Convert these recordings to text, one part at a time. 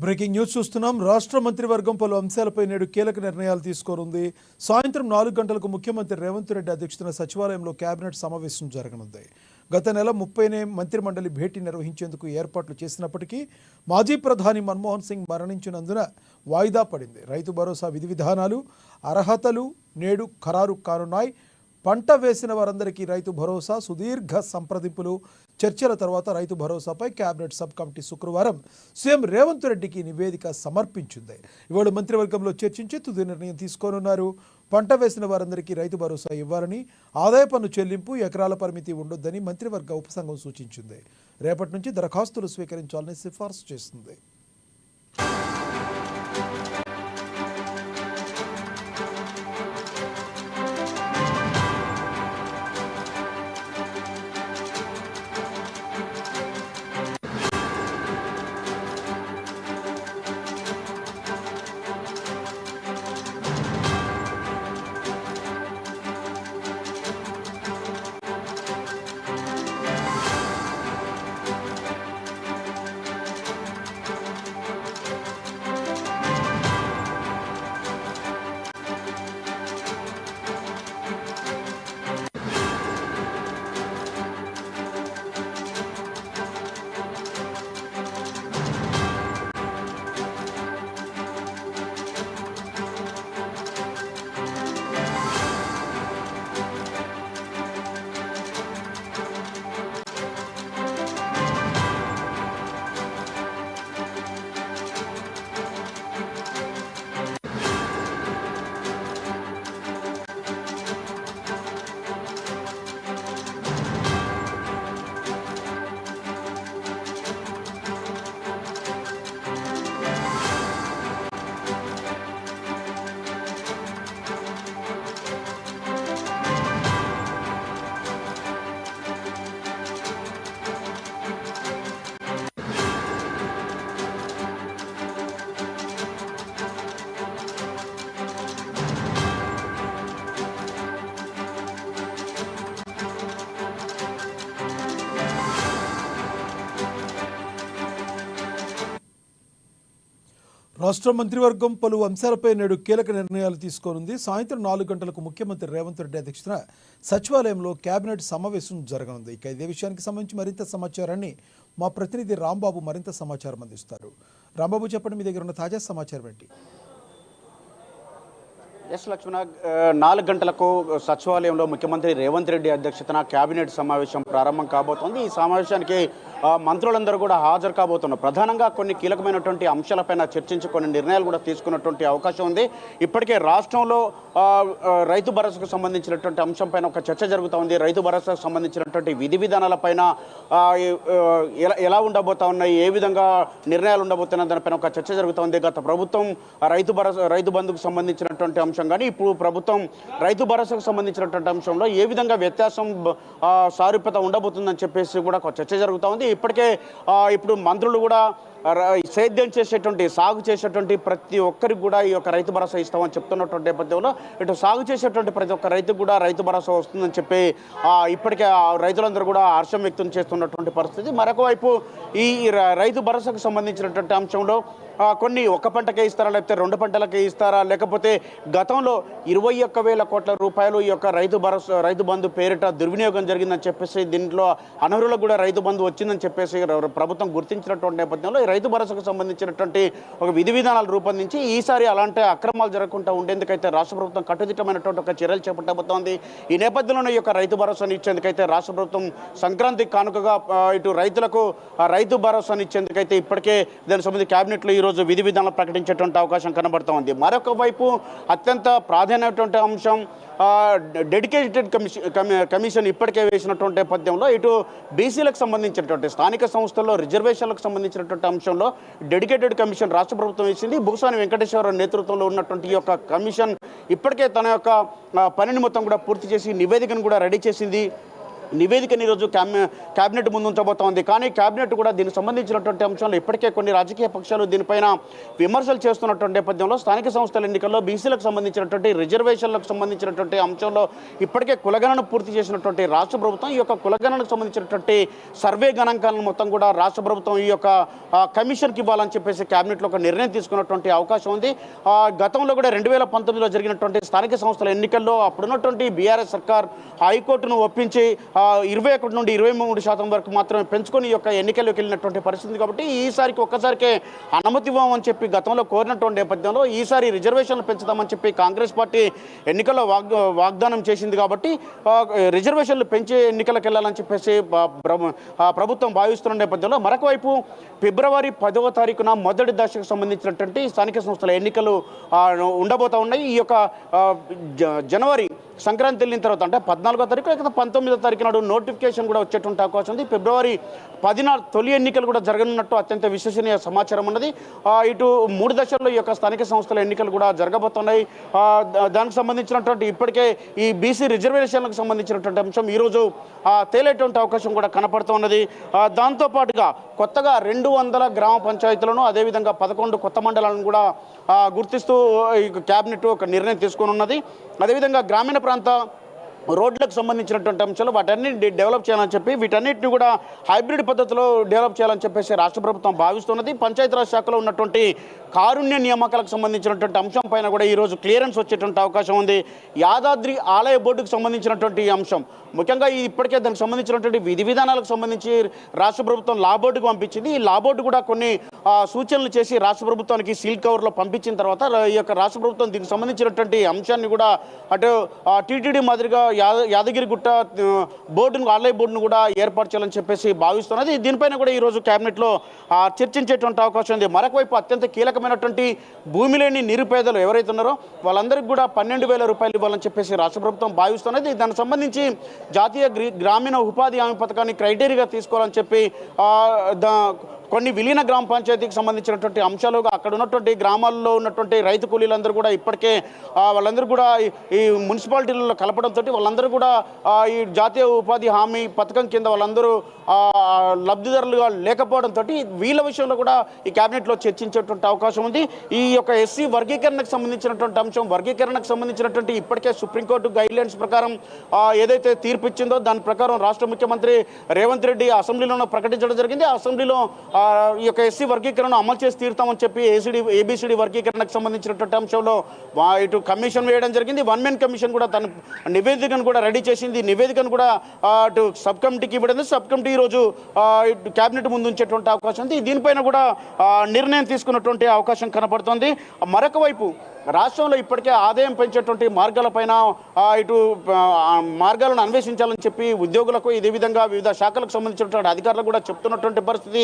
Breaking news చూస్తున్నాం. రాష్ట్ర మంత్రివర్గం పలు అంశాలపై నేడు కీలక నిర్ణయాలు తీసుకోనుంది. సాయంత్రం 4 గంటలకు ముఖ్యమంత్రి రేవంత్ రెడ్డి అధ్యక్షతన సచివాలయంలో కేబినెట్ సమావేశం జరగనుంది. గత నెల 30నే మంత్రిమండలి భేటీ నిర్వహించేందుకు ఏర్పాట్లు చేసినప్పటికీ మాజీ ప్రధాని మన్మోహన్ సింగ్ మరణించినందున వాయిదా పడింది. రైతు భరోసా విధి విధానాలు, అర్హతలు నేడు ఖరారు కానున్నాయి. పంట వేసిన వారందరికీ రైతు భరోసా, సుదీర్ఘ సంప్రదింపులు, చర్చల తర్వాత రైతు భరోసాపై కేబినెట్ సబ్ కమిటీ శుక్రవారం సీఎం రేవంత్ రెడ్డికి నివేదిక సమర్పించింది. ఇవాళ మంత్రివర్గంలో చర్చించి తుది నిర్ణయం తీసుకోనున్నారు. పంట వేసిన వారందరికీ రైతు భరోసా ఇవ్వాలని, ఆదాయ పన్ను చెల్లింపు, ఎకరాల పరిమితి ఉండొద్దని మంత్రివర్గ ఉపసంఘం సూచించింది. రేపటి నుంచి దరఖాస్తులు స్వీకరించాలని సిఫార్సు చేస్తుంది. రాష్ట్ర మంత్రివర్గం పలు అంశాలపై నేడు కీలక నిర్ణయాలు తీసుకోనుంది. సాయంత్రం 4 గంటలకు ముఖ్యమంత్రి రేవంత్ రెడ్డి అధ్యక్షతన సచివాలయంలో కేబినెట్ సమావేశం జరగనుంది. ఇక ఇదే విషయానికి సంబంధించి మరింత సమాచారాన్ని మా ప్రతినిధి రాంబాబు మరింత సమాచారం అందిస్తారు. రాంబాబు, చెప్పండి, మీ దగ్గర ఉన్న తాజా సమాచారం ఏంటి? ఎస్ లక్ష్మణ, 4 గంటలకు సచివాలయంలో ముఖ్యమంత్రి రేవంత్ రెడ్డి అధ్యక్షతన కేబినెట్ సమావేశం ప్రారంభం కాబోతోంది. ఈ సమావేశానికి మంత్రులందరూ కూడా హాజరు కాబోతున్నారు. ప్రధానంగా కొన్ని కీలకమైనటువంటి అంశాలపైన చర్చించి కొన్ని నిర్ణయాలు కూడా తీసుకున్నటువంటి అవకాశం ఉంది. ఇప్పటికే రాష్ట్రంలో రైతు భరోసాకు సంబంధించినటువంటి అంశంపైన ఒక చర్చ జరుగుతూ ఉంది. రైతు భరోసాకు సంబంధించినటువంటి విధి విధానాలపైన ఎలా ఉండబోతా ఉన్నాయి, ఏ విధంగా నిర్ణయాలు ఉండబోతున్నాయి దానిపైన ఒక చర్చ జరుగుతూ ఉంది. గత ప్రభుత్వం రైతు బంధుకు సంబంధించినటువంటి అంశం కానీ ఇప్పుడు ప్రభుత్వం రైతు భరోసాకు సంబంధించినటువంటి అంశంలో ఏ విధంగా వ్యత్యాసం సారూప్యత ఉండబోతుందని చెప్పేసి కూడా ఒక చర్చ జరుగుతూ ఉంది. ఇప్పటికే ఇప్పుడు మంత్రులు కూడా సేద్యం చేసేటువంటి, సాగు చేసేటువంటి ప్రతి ఒక్కరికి కూడా ఈ యొక్క రైతు భరోసా ఇస్తామని చెప్తున్నటువంటి నేపథ్యంలో ఇటు సాగు చేసేటువంటి ప్రతి ఒక్క రైతుకు కూడా రైతు భరోసా వస్తుందని చెప్పి ఇప్పటికే రైతులందరూ కూడా హర్షం వ్యక్తం చేస్తున్నటువంటి పరిస్థితి. మరొక వైపు ఈ రైతు భరోసాకు సంబంధించినటువంటి అంశంలో కొన్ని ఒక్క పంటకే ఇస్తారా, లేకపోతే 2 పంటలకే ఇస్తారా, లేకపోతే గతంలో 21,000 కోట్ల రూపాయలు ఈ యొక్క రైతు బంధు పేరిట దుర్వినియోగం జరిగిందని చెప్పేసి, దీంట్లో అనర్హులకు కూడా రైతు బంధు వచ్చిందని చెప్పేసి ప్రభుత్వం గుర్తించినటువంటి నేపథ్యంలో ఈ రైతు భరోసాకు సంబంధించినటువంటి ఒక విధి విధానాలు రూపొందించి ఈసారి అలాంటి అక్రమాలు జరగకుండా ఉండేందుకైతే రాష్ట్ర ప్రభుత్వం కట్టుదిట్టమైనటువంటి ఒక చర్యలు చేపట్టబోతోంది. ఈ నేపథ్యంలో ఈ యొక్క రైతు భరోసాను ఇచ్చేందుకైతే రాష్ట్ర ప్రభుత్వం సంక్రాంతి కానుకగా ఇటు రైతులకు రైతు భరోసాను ఇచ్చేందుకైతే ఇప్పటికే దానికి సంబంధించి కేబినెట్లో ఈరోజు విధి విధానాలు ప్రకటించేటువంటి అవకాశం కనబడుతూ ఉంది. మరొక వైపు అత్యంత ప్రాధాన్యమైనటువంటి అంశం డెడికేటెడ్ కమిషన్ ఇప్పటికే వేసినటువంటి నేపథ్యంలో ఇటు బీసీలకు సంబంధించినటువంటి స్థానిక సంస్థల్లో రిజర్వేషన్లకు సంబంధించినటువంటి అంశంలో డెడికేటెడ్ కమిషన్ రాష్ట్ర ప్రభుత్వం వేసింది. బుగసాని వెంకటేశ్వరరావు నేతృత్వంలో ఉన్నటువంటి ఈ యొక్క కమిషన్ ఇప్పటికే తన యొక్క పనిని మొత్తం కూడా పూర్తి చేసి నివేదికను కూడా రెడీ చేసింది. నివేదికని ఈరోజు క్యాబినెట్ ముందు ఉంచబోతోంది. కానీ క్యాబినెట్ కూడా దీనికి సంబంధించినటువంటి అంశాలు ఇప్పటికే కొన్ని రాజకీయ పక్షాలు దీనిపైన విమర్శలు చేస్తున్నటువంటి నేపథ్యంలో స్థానిక సంస్థల ఎన్నికల్లో బీసీలకు సంబంధించినటువంటి రిజర్వేషన్లకు సంబంధించినటువంటి అంశంలో ఇప్పటికే కులగణన పూర్తి చేసినటువంటి రాష్ట్ర ప్రభుత్వం ఈ యొక్క కులగణనకు సంబంధించినటువంటి సర్వే గణాంకాలను మొత్తం కూడా రాష్ట్ర ప్రభుత్వం ఈ యొక్క కమిషన్కి ఇవ్వాలని చెప్పేసి క్యాబినెట్లో ఒక నిర్ణయం తీసుకున్నటువంటి అవకాశం ఉంది. గతంలో కూడా 2019లో జరిగినటువంటి స్థానిక సంస్థల ఎన్నికల్లో అప్పుడున్నటువంటి బీఆర్ఎస్ సర్కార్ హైకోర్టును ఒప్పించి 21 నుండి 23% వరకు మాత్రమే పెంచుకొని ఈ యొక్క ఎన్నికల్లోకి వెళ్ళినటువంటి పరిస్థితి. కాబట్టి ఈసారికి ఒక్కసారికే అనుమతి ఇవ్వమని చెప్పి గతంలో కోరినటువంటి నేపథ్యంలో ఈసారి రిజర్వేషన్లు పెంచుదామని చెప్పి కాంగ్రెస్ పార్టీ ఎన్నికల్లో వాగ్దానం చేసింది. కాబట్టి రిజర్వేషన్లు పెంచే ఎన్నికలకు వెళ్ళాలని చెప్పేసి ప్రభుత్వం భావిస్తున్న నేపథ్యంలో మరొక వైపు ఫిబ్రవరి 10వ తారీఖున మొదటి దశకు సంబంధించినటువంటి స్థానిక సంస్థల ఎన్నికలు ఉండబోతా ఉన్నాయి. ఈ యొక్క జనవరి సంక్రాంతి వెళ్ళిన తర్వాత అంటే 14వ తారీఖు లేకపోతే 19వ తారీఖు నాడు నోటిఫికేషన్ కూడా వచ్చేటువంటి అవకాశం ఉంది. ఫిబ్రవరి 10న తొలి ఎన్నికలు కూడా జరగనున్నట్టు అత్యంత విశ్వసనీయ సమాచారం ఉన్నది. ఇటు 3 దశల్లో ఈ యొక్క స్థానిక సంస్థల ఎన్నికలు కూడా జరగబోతున్నాయి. దానికి సంబంధించినటువంటి ఇప్పటికే ఈ బీసీ రిజర్వేషన్లకు సంబంధించినటువంటి అంశం ఈరోజు తేలేటువంటి అవకాశం కూడా కనపడుతున్నది. దాంతోపాటుగా కొత్తగా 200 గ్రామ పంచాయతీలను అదేవిధంగా 11 కొత్త మండలాలను కూడా గుర్తిస్తూ క్యాబినెట్ ఒక నిర్ణయం తీసుకొని ఉన్నది. అదేవిధంగా గ్రామీణ ప్రాంత రోడ్లకు సంబంధించినటువంటి అంశాలు వాటన్నిటిని డెవలప్ చేయాలని చెప్పి వీటన్నిటిని కూడా హైబ్రిడ్ పద్ధతిలో డెవలప్ చేయాలని చెప్పేసి రాష్ట్ర ప్రభుత్వం భావిస్తున్నది. పంచాయతీరాజ్ శాఖలో ఉన్నటువంటి కారుణ్య నియామకాలకు సంబంధించినటువంటి అంశం పైన కూడా ఈరోజు క్లియరెన్స్ వచ్చేటువంటి అవకాశం ఉంది. యాదాద్రి ఆలయ బోర్డుకు సంబంధించినటువంటి అంశం ముఖ్యంగా ఇప్పటికే దానికి సంబంధించినటువంటి విధి విధానాలకు సంబంధించి రాష్ట్ర ప్రభుత్వం లా బోర్డుకు పంపించింది. ఈ లా బోర్డు కూడా కొన్ని సూచనలు చేసి రాష్ట్ర ప్రభుత్వానికి సీల్ కవర్లో పంపించిన తర్వాత ఈ యొక్క రాష్ట్ర ప్రభుత్వం దీనికి సంబంధించినటువంటి అంశాన్ని కూడా అటు టీటీడీ మాదిరిగా యాదగిరిగుట్ట బోర్డును ఆలయ బోర్డును కూడా ఏర్పాటు చేయాలని చెప్పేసి భావిస్తున్నది. దీనిపైన కూడా ఈరోజు క్యాబినెట్లో చర్చించేటువంటి అవకాశం ఉంది. మరొక వైపు అత్యంత కీలకమైనటువంటి భూమి లేని నిరుపేదలు ఎవరైతే ఉన్నారో వాళ్ళందరికీ కూడా 12,000 రూపాయలు ఇవ్వాలని చెప్పేసి రాష్ట్ర ప్రభుత్వం భావిస్తున్నది. దానికి సంబంధించి జాతీయ గ్రామీణ ఉపాధి హామీ పథకాన్ని క్రైటీరియాగా తీసుకోవాలని చెప్పి కొన్ని విలీన గ్రామ పంచాయతీకి సంబంధించినటువంటి అంశాలు అక్కడ ఉన్నటువంటి గ్రామాల్లో ఉన్నటువంటి రైతు కూలీలందరూ కూడా ఇప్పటికే వాళ్ళందరూ కూడా ఈ మున్సిపాలిటీలలో కలపడంతో వాళ్ళందరూ కూడా ఈ జాతీయ ఉపాధి హామీ పథకం కింద వాళ్ళందరూ లబ్ధిదారులుగా లేకపోవడంతో వీళ్ళ విషయంలో కూడా ఈ క్యాబినెట్లో చర్చించేటువంటి అవకాశం ఉంది. ఈ యొక్క ఎస్సీ వర్గీకరణకు సంబంధించినటువంటి అంశం వర్గీకరణకు సంబంధించినటువంటి ఇప్పటికే సుప్రీంకోర్టు గైడ్లైన్స్ ప్రకారం ఏదైతే తీర్పు ఇచ్చిందో దాని ప్రకారం రాష్ట్ర ముఖ్యమంత్రి రేవంత్ రెడ్డి అసెంబ్లీలోనే ప్రకటించడం జరిగింది. ఆ అసెంబ్లీలో ఈ యొక్క ఎస్సీ వర్గీకరణను అమలు చేసి తీరుతామని చెప్పి ఏబిసిడి వర్గీకరణకు సంబంధించినటువంటి అంశంలో ఇటు కమిషన్ వేయడం జరిగింది. 1 మెన్ కమిషన్ కూడా తన నివేదికను కూడా రెడీ చేసింది. నివేదికను కూడా అటు సబ్ కమిటీకి ఇవ్వడం సబ్ కమిటీ ఈరోజు క్యాబినెట్ ముందు ఉంచేటువంటి అవకాశం ఉంది. దీనిపైన కూడా నిర్ణయం తీసుకున్నటువంటి అవకాశం కనపడుతుంది. మరొక వైపు రాష్ట్రంలో ఇప్పటికే ఆదాయం పెంచేటువంటి మార్గాలపైన ఇటు మార్గాలను అన్వేషించాలని చెప్పి ఉద్యోగులకు ఇదే విధంగా వివిధ శాఖలకు సంబంధించినటువంటి అధికారులకు కూడా చెప్తున్నటువంటి పరిస్థితి.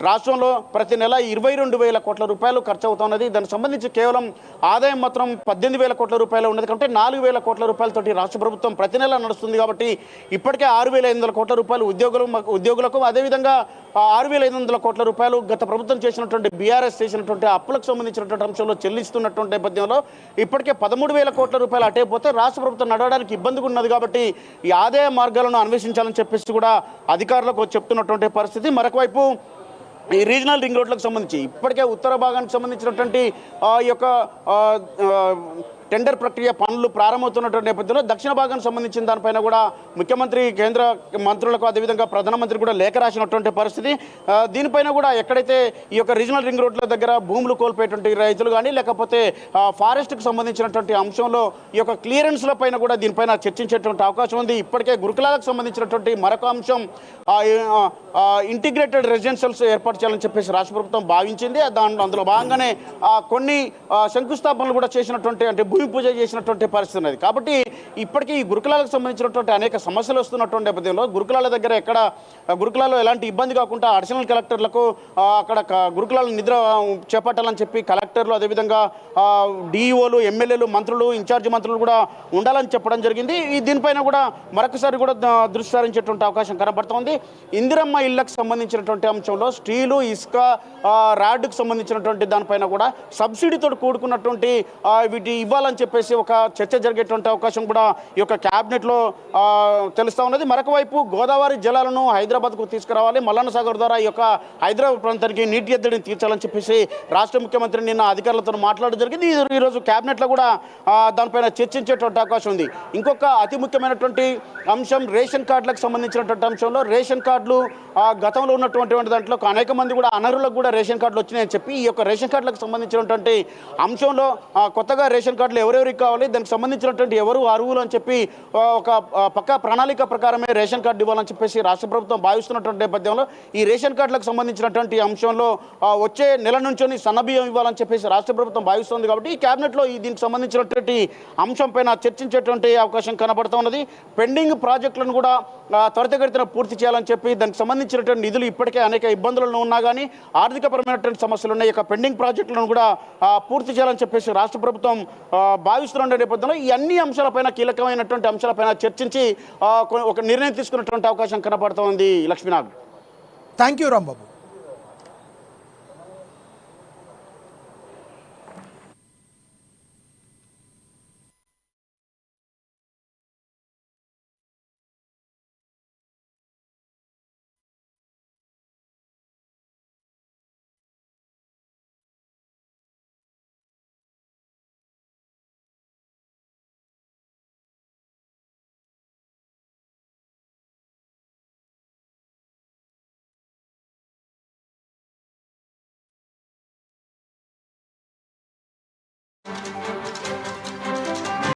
రాష్ట్రంలో ప్రతి నెల 22,000 కోట్ల రూపాయలు ఖర్చు అవుతున్నది. దానికి సంబంధించి కేవలం ఆదాయం మాత్రం 18,000 కోట్ల రూపాయలు ఉన్నది. కాబట్టి 4,000 కోట్ల రూపాయలతోటి రాష్ట్ర ప్రభుత్వం ప్రతి నెల నడుస్తుంది. కాబట్టి ఇప్పటికే 6,500 కోట్ల రూపాయలు ఉద్యోగులకు అదేవిధంగా 6,500 కోట్ల రూపాయలు గత ప్రభుత్వం చేసినటువంటి బీఆర్ఎస్ చేసినటువంటి అప్పులకు సంబంధించినటువంటి అంశంలో చెల్లిస్తున్నటువంటి నేపథ్యంలో ఇప్పటికే 13,000 కోట్ల రూపాయలు అటైపోతే రాష్ట్ర ప్రభుత్వం నడవడానికి ఇబ్బందిగా ఉన్నది. కాబట్టి ఈ ఆదాయ మార్గాలను అన్వేషించాలని చెప్పేసి కూడా అధికారులకు చెప్తున్నటువంటి పరిస్థితి. మరొక వైపు ఈ రీజనల్ రింగ్ రోడ్లకు సంబంధించి ఇప్పటికే ఉత్తర భాగానికి సంబంధించినటువంటి ఈ యొక్క టెండర్ ప్రక్రియ పనులు ప్రారంభమవుతున్నటువంటి నేపథ్యంలో దక్షిణ భాగానికి సంబంధించిన దానిపైన కూడా ముఖ్యమంత్రి కేంద్ర మంత్రులకు అదేవిధంగా ప్రధానమంత్రి కూడా లేఖ రాసినటువంటి పరిస్థితి. దీనిపైన కూడా ఎక్కడైతే ఈ యొక్క రీజనల్ రింగ్ రోడ్ల దగ్గర భూములు కోల్పోయేటువంటి రైతులు కానీ లేకపోతే ఫారెస్ట్కి సంబంధించినటువంటి అంశంలో ఈ యొక్క క్లియరెన్స్ల పైన కూడా దీనిపైన చర్చించేటువంటి అవకాశం ఉంది. ఇప్పటికే గురుకులాలకు సంబంధించినటువంటి మరొక అంశం ఇంటిగ్రేటెడ్ రెసిడెన్షియల్స్ ఏర్పాటు చేయాలని చెప్పేసి రాష్ట్ర ప్రభుత్వం భావించింది. అందులో భాగంగానే కొన్ని శంకుస్థాపనలు కూడా చేసినటువంటి అంటే భూమి పూజ చేసినటువంటి పరిస్థితి ఉన్నది. కాబట్టి ఇప్పటికీ ఈ గురుకులాలకు సంబంధించినటువంటి అనేక సమస్యలు వస్తున్నటువంటి నేపథ్యంలో గురుకులాల దగ్గర ఎక్కడ గురుకులాల్లో ఎలాంటి ఇబ్బంది కాకుండా అడిషనల్ కలెక్టర్లకు అక్కడ గురుకులాల నిద్ర చేపట్టాలని చెప్పి కలెక్టర్లు అదేవిధంగా డిఈఓలు ఎమ్మెల్యేలు మంత్రులు ఇన్ఛార్జి మంత్రులు కూడా ఉండాలని చెప్పడం జరిగింది. దీనిపైన కూడా మరొకసారి కూడా దృష్టి సారించేటువంటి అవకాశం కనబడుతోంది. ఇందిరమ్మ ఇళ్లకు సంబంధించినటువంటి అంశంలో స్టీలు ఇసుక రాడ్కు సంబంధించినటువంటి దానిపైన కూడా సబ్సిడీతో కూడుకున్నటువంటి వీటి ఇవ్వాలని ఇవ్వాలని చెప్పేసి ఒక చర్చ జరిగేటువంటి అవకాశం కూడా ఈ యొక్క క్యాబినెట్లో తెలుస్తూ ఉన్నది. మరొక వైపు గోదావరి జలాలను హైదరాబాద్కు తీసుకురావాలి, మల్లన్న సాగర్ ద్వారా ఈ యొక్క హైదరాబాద్ ప్రాంతానికి నీటి ఎద్దడిని తీర్చాలని చెప్పేసి రాష్ట్ర ముఖ్యమంత్రి నిన్న అధికారులతో మాట్లాడడం జరిగింది. ఈరోజు క్యాబినెట్లో కూడా దానిపైన చర్చించేటువంటి అవకాశం ఉంది. ఇంకొక అతి ముఖ్యమైనటువంటి అంశం రేషన్ కార్డులకు సంబంధించినటువంటి అంశంలో రేషన్ కార్డులు గతంలో ఉన్నటువంటి దాంట్లో అనేక మంది కూడా అనర్హులకు కూడా రేషన్ కార్డులు వచ్చినాయని చెప్పి ఈ యొక్క రేషన్ కార్డులకు సంబంధించినటువంటి అంశంలో కొత్తగా రేషన్ కార్డులు ఎవరెవరికి కావాలి, దానికి సంబంధించినటువంటి ఎవరు అర్హులు అని చెప్పి ఒక పక్కా ప్రణాళిక ప్రకారమే రేషన్ కార్డు ఇవ్వాలని చెప్పేసి రాష్ట్ర ప్రభుత్వం భావిస్తున్నటువంటి నేపథ్యంలో ఈ రేషన్ కార్డులకు సంబంధించినటువంటి అంశంలో వచ్చే నెల నుంచి సన్నబియ్యం ఇవ్వాలని చెప్పేసి రాష్ట్ర ప్రభుత్వం భావిస్తుంది. కాబట్టి ఈ క్యాబినెట్లో దీనికి సంబంధించినటువంటి అంశం పైన చర్చించేటువంటి అవకాశం కనబడుతూ ఉన్నది. పెండింగ్ ప్రాజెక్టులను కూడా త్వరితగతిన పూర్తి చేయాలని చెప్పి దానికి సంబంధించినటువంటి నిధులు ఇప్పటికే అనేక ఇబ్బందులను ఉన్నా కానీ ఆర్థికపరమైనటువంటి సమస్యలు ఉన్నాయి. ఇక పెండింగ్ ప్రాజెక్టులను కూడా పూర్తి చేయాలని చెప్పేసి రాష్ట్ర ప్రభుత్వం భావిస్తున్న నేపథ్యంలో ఈ అన్ని అంశాలపైన కీలకమైనటువంటి అంశాలపైన చర్చించి ఒక నిర్ణయం తీసుకున్నటువంటి అవకాశం కనబడుతూ ఉంది. Lakshminath, thank you Rambabu.